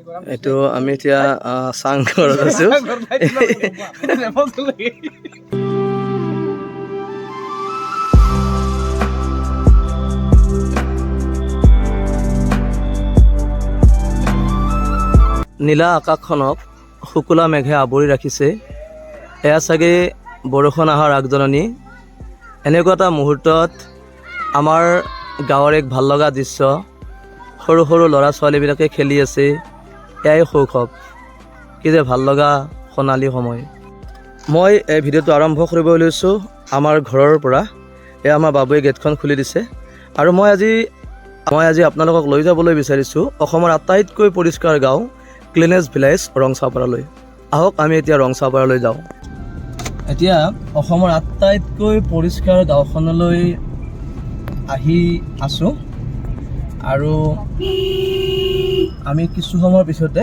এইটো আমি এতিয়া চাংঘৰত আছোঁ। নীলা আকাশখনক শুকুলা মেঘে আৱৰি ৰাখিছে। এয়া চাগে বৰষুণ অহাৰ আগজননী। এনেকুৱা এটা মুহূৰ্তত আমাৰ গাঁৱৰ এক ভাল লগা দৃশ্য, সৰু সৰু ল'ৰা ছোৱালীবিলাকে খেলি আছে। এয়াই শৈশৱ, কি যে ভাল লগা সোণালী সময়। মই এই ভিডিঅ'টো আৰম্ভ কৰিব লৈছোঁ আমাৰ ঘৰৰ পৰা। এয়া আমাৰ বাবুৱে গেটখন খুলি দিছে আৰু মই আজি আপোনালোকক লৈ যাবলৈ বিচাৰিছোঁ অসমৰ আটাইতকৈ পৰিষ্কাৰ গাঁও ক্লিনেষ্ট ভিলেজ ৰংচাপাৰালৈ। আহক আমি এতিয়া ৰংচাপাৰালৈ যাওঁ। এতিয়া অসমৰ আটাইতকৈ পৰিষ্কাৰ গাঁওখনলৈ আহি আছোঁ আৰু আমি কিছু সময়ৰ পিছতে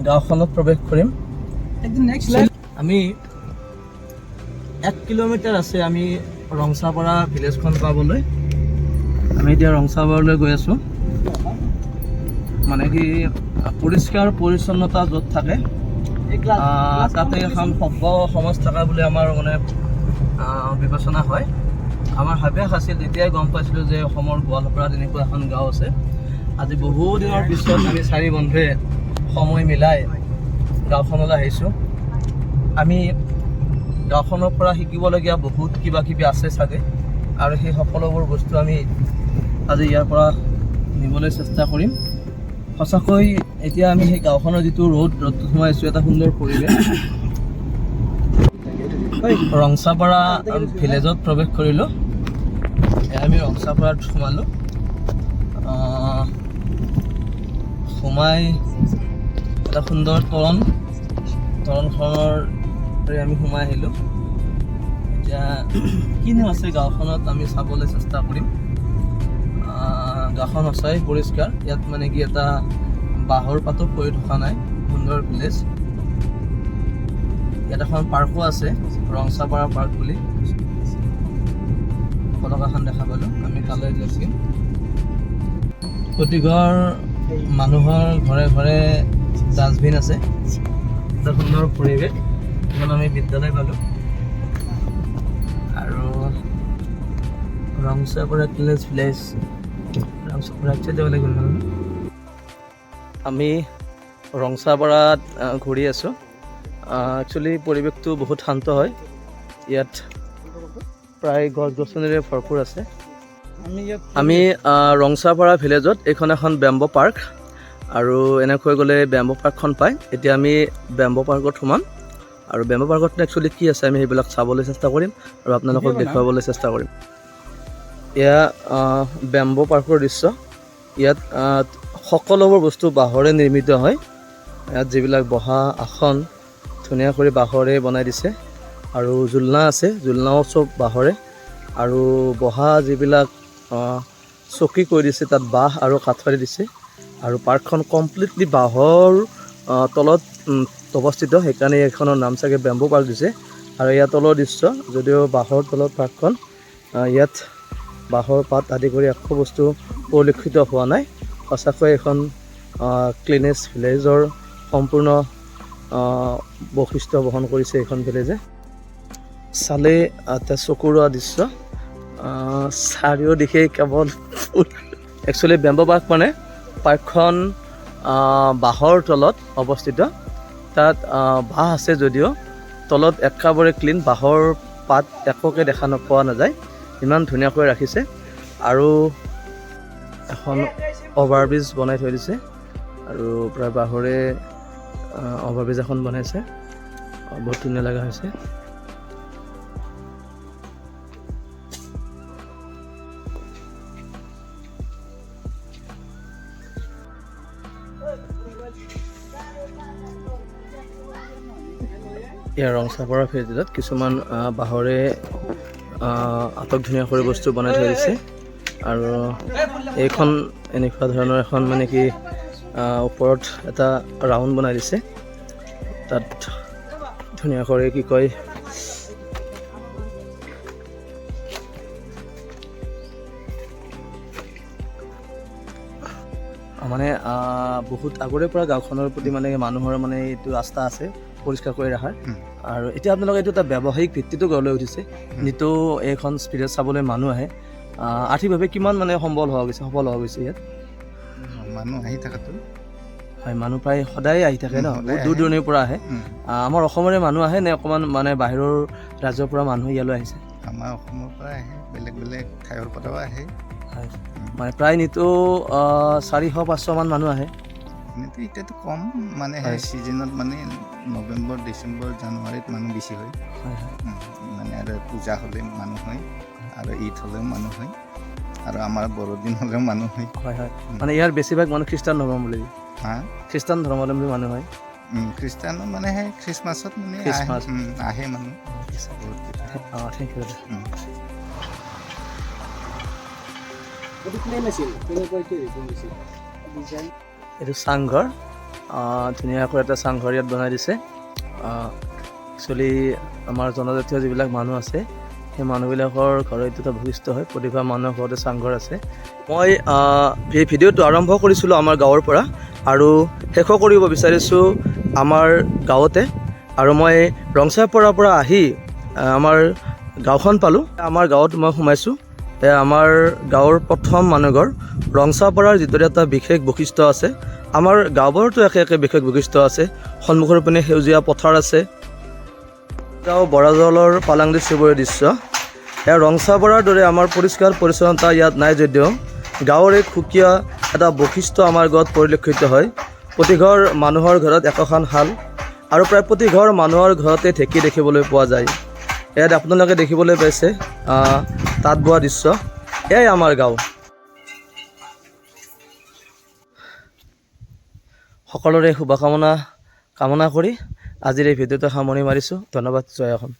গাঁওখনত প্ৰৱেশ কৰিম। আমি 1 কিলোমিটাৰ আছে আমি ৰংচাপাৰা ভিলেজখন পাবলৈ। আমি এতিয়া ৰংচাপাৰালৈ গৈ আছোঁ। মানে কি পৰিষ্কাৰ পৰিচ্ছন্নতা য'ত থাকে তাতে এখন সভ্য সমাজ থকা বুলি আমাৰ মানে বিবেচনা হয়। আমাৰ হাবিয়াস আছিল, তেতিয়াই গম পাইছিলোঁ যে অসমৰ গোৱালপাৰাত এনেকুৱা এখন গাঁও আছে। আজি বহু দিনৰ পিছত আমি 4 বন্ধুৱে সময় মিলাই গাঁওখনলৈ আহিছোঁ। আমি গাঁওখনৰ পৰা শিকিবলগীয়া বহুত কিবা কিবি আছে চাগে, আৰু সেই সকলোবোৰ বস্তু আমি আজি ইয়াৰ পৰা নিবলৈ চেষ্টা কৰিম। সঁচাকৈ এতিয়া আমি সেই গাঁওখনৰ যিটো ৰ'দটোত সোমাইছোঁ, এটা সুন্দৰ পৰিৱেশ। ৰংচাপাৰা ভিলেজত প্ৰৱেশ কৰিলোঁ। আমি ৰংচাপাৰাত সোমালোঁ। সোমাই এটা সুন্দৰ তৰণখনৰ আমি সোমাই আহিলোঁ। এতিয়া কিনো আছে গাঁওখনত আমি চাবলৈ চেষ্টা কৰিম। গাঁওখন সঁচাই পৰিষ্কাৰ। ইয়াত মানে কি এটা বাঁহৰ পাতো পৰি থকা নাই। সুন্দৰ ভিলেজ। ইয়াত এখন পাৰ্কো আছে, ৰংচাপাৰা পাৰ্ক বুলি। পতাকাখন দেখা পালোঁ, আমি তালৈ গৈছোঁ। প্ৰতিঘৰ মানুহৰ ঘৰে ঘৰে ডাষ্টবিন আছে। এটা সুন্দৰ পৰিৱেশ। এখন আমি বিদ্যালয় পালোঁ আৰু ৰংচাপাৰা ক্লিনেষ্ট ভিলেজ। আমি ৰংচাপাৰাত ঘূৰি আছোঁ। একচুৱেলি পৰিৱেশটো বহুত শান্ত হয়। ইয়াত প্ৰায় গছ গছনিৰে ভৰপূৰ আছে। আমি ৰংচাপাৰা ভিলেজত এইখন এখন বেম্বো পাৰ্ক, আৰু এনেকৈ গ'লে বেম্বো পাৰ্কখন পায়। এতিয়া আমি বেম্বো পাৰ্কত সোমাম আৰু বেম্বো পাৰ্কত একচুৱেলি কি আছে আমি সেইবিলাক চাবলৈ চেষ্টা কৰিম আৰু আপোনালোকক দেখুৱাবলৈ চেষ্টা কৰিম। এয়া বেম্বো পাৰ্কৰ দৃশ্য। ইয়াত সকলোবোৰ বস্তু বাঁহৰে নিৰ্মিত হয়। ইয়াত যিবিলাক বহা আসন ধুনীয়া কৰি বাঁহৰে বনাই দিছে, আৰু জোলনা আছে, জোলনাও চব বাঁহৰে, আৰু বহা যিবিলাক চকী কৰি দিছে তাত বাঁহ আৰু কাঠেৰে দিছে। আৰু পাৰ্কখন কমপ্লিটলি বাঁহৰ তলত অৱস্থিত, সেইকাৰণে এইখনৰ নাম চাগে বেম্বো পাৰ্ক দিছে। আৰু ইয়াৰ তলৰ দৃশ্য, যদিও বাঁহৰ তলত পাৰ্কখন, ইয়াত বাঁহৰ পাত আদি কৰি একো বস্তু পৰিলক্ষিত হোৱা নাই। সঁচাকৈ এখন ক্লিনেষ্ট ভিলেজৰ সম্পূৰ্ণ বৈশিষ্ট্য বহন কৰিছে এইখন ভিলেজে। চালে এটা চকুৰোৱা দৃশ্য। চাৰিও দিশে কেৱল ফুল। একচুৱেলি বেম্বো পাৰ্ক মানে পাৰ্কখন বাঁহৰ তলত অৱস্থিত। তাত বাঁহ আছে যদিও তলত একেবাৰে ক্লিন, বাঁহৰ পাত একোকে দেখা পোৱা নাযায়। ইমান ধুনীয়াকৈ ৰাখিছে। আৰু এখন অভাৰব্ৰিজ বনাই থৈ দিছে, আৰু প্ৰায় বাঁহৰে অভাৰব্ৰিজ এখন বনাইছে। বহুত ধুনীয়া লগা হৈছে। ইয়াৰ ৰংচাপাৰা ভিলেজত কিছুমান বাঁহৰে আটক ধুনীয়া কৰি বস্তু বনাই থৈ দিছে। আৰু এইখন এনেকুৱা ধৰণৰ এখন মানে কি ওপৰত এটা ৰাউণ্ড বনাই দিছে। তাত ধুনীয়া কৰি কি কয় মানে বহুত আগৰে পৰা গাঁওখনৰ প্ৰতি মানে মানুহৰ মানে এইটো আস্থা আছে পৰিষ্কাৰ কৰি ৰখাৰ আৰু এতিয়া আপোনালোকে এইটো এটা ব্যৱসায়িক ভিত্তিতো গঢ় লৈ উঠিছে যিটো এইখন স্পিৰিট চাবলৈ মানুহ আহে আৰ্থিকভাৱে কিমান মানে সফল হোৱা গৈছে ইয়াত মানুহ আহি থাকাটো হয় মানুহ প্ৰায় সদায় আহি থাকে ন বহুত দূৰ দূৰণিৰ পৰা আহে আমাৰ অসমৰে মানুহ আহে নে অকণমান মানে বাহিৰৰ ৰাজ্যৰ পৰা মানুহ ইয়ালৈ আহিছে আমাৰ অসমৰ পৰা আহে বেলেগ বেলেগ ঠাইৰ পৰাও আহে হয় মানে প্ৰায় নিতো 400-500 মান মানুহ আহে এনেতো এতিয়াতো কম মানে ছিজনত মানে নৱেম্বৰ ডিচেম্বৰ জানুৱাৰীত মানুহ বেছি হয় মানে আৰু পূজা হ'লে মানুহ হয় আৰু ঈদ হ'লেও মানুহ হয় আৰু আমাৰ বড়দিন হ'লেও মানুহ হয় হয় হয় মানে ইয়াৰ বেছিভাগ মানুহ খ্ৰীষ্টান ধৰ্মাৱলম্বী খ্ৰীষ্টান ধৰ্মাৱলম্বী মানুহ হয় খ্ৰীষ্টানো মানে খ্ৰীষ্টমাছত মানে আহে মানুহ থেংক ইউ এইটো চাংঘৰ ধুনীয়াকৈ এটা চাংঘৰ ইয়াত বনাই দিছে একচুৱেলি আমাৰ জনজাতীয় যিবিলাক মানুহ আছে সেই মানুহবিলাকৰ ঘৰৰ এইটো এটা বৈশিষ্ট্য হয় প্ৰতিঘৰ মানুহৰ ঘৰতে চাংঘৰ আছে মই এই ভিডিঅ'টো আৰম্ভ কৰিছিলোঁ আমাৰ গাঁৱৰ পৰা আৰু শেষো কৰিব বিচাৰিছোঁ আমাৰ গাঁৱতে আৰু মই ৰংচাপাৰাৰ পৰা আহি আমাৰ গাঁওখন পালোঁ আমাৰ গাঁৱত মই সোমাইছোঁ আমাৰ গাঁৱৰ প্ৰথম মানুহঘৰ ৰংচাপাৰাৰ যিটো এটা বিশেষ বৈশিষ্ট্য আছে আমাৰ গাঁওবোৰতো একে বিশেষ বৈশিষ্ট্য আছে সন্মুখৰ পিনে সেউজীয়া পথাৰ আছে গাঁও বৰাজলৰ পালাংদি চুবুৰীৰ দৃশ্য এয়া ৰংচাপাৰাৰ দৰে আমাৰ পৰিষ্কাৰ পৰিচ্ছন্নতা ইয়াত নাই যদিও গাঁৱৰ এক সুকীয়া এটা বৈশিষ্ট্য আমাৰ গাঁৱত পৰিলক্ষিত হয় প্ৰতিঘৰ মানুহৰ ঘৰত একোখন শাল আৰু প্ৰায় প্ৰতিঘৰ মানুহৰ ঘৰতে ঢেঁকী দেখিবলৈ পোৱা যায় ইয়াত আপোনালোকে দেখিবলৈ পাইছে তাঁত বোৱা দৃশ্য এয়াই আমাৰ গাঁও সকলোৰে শুভকামনা কামনা কৰি আজিৰ এই ভিডিঅ'টো সামৰণি মাৰিছোঁ ধন্যবাদ জয় অসম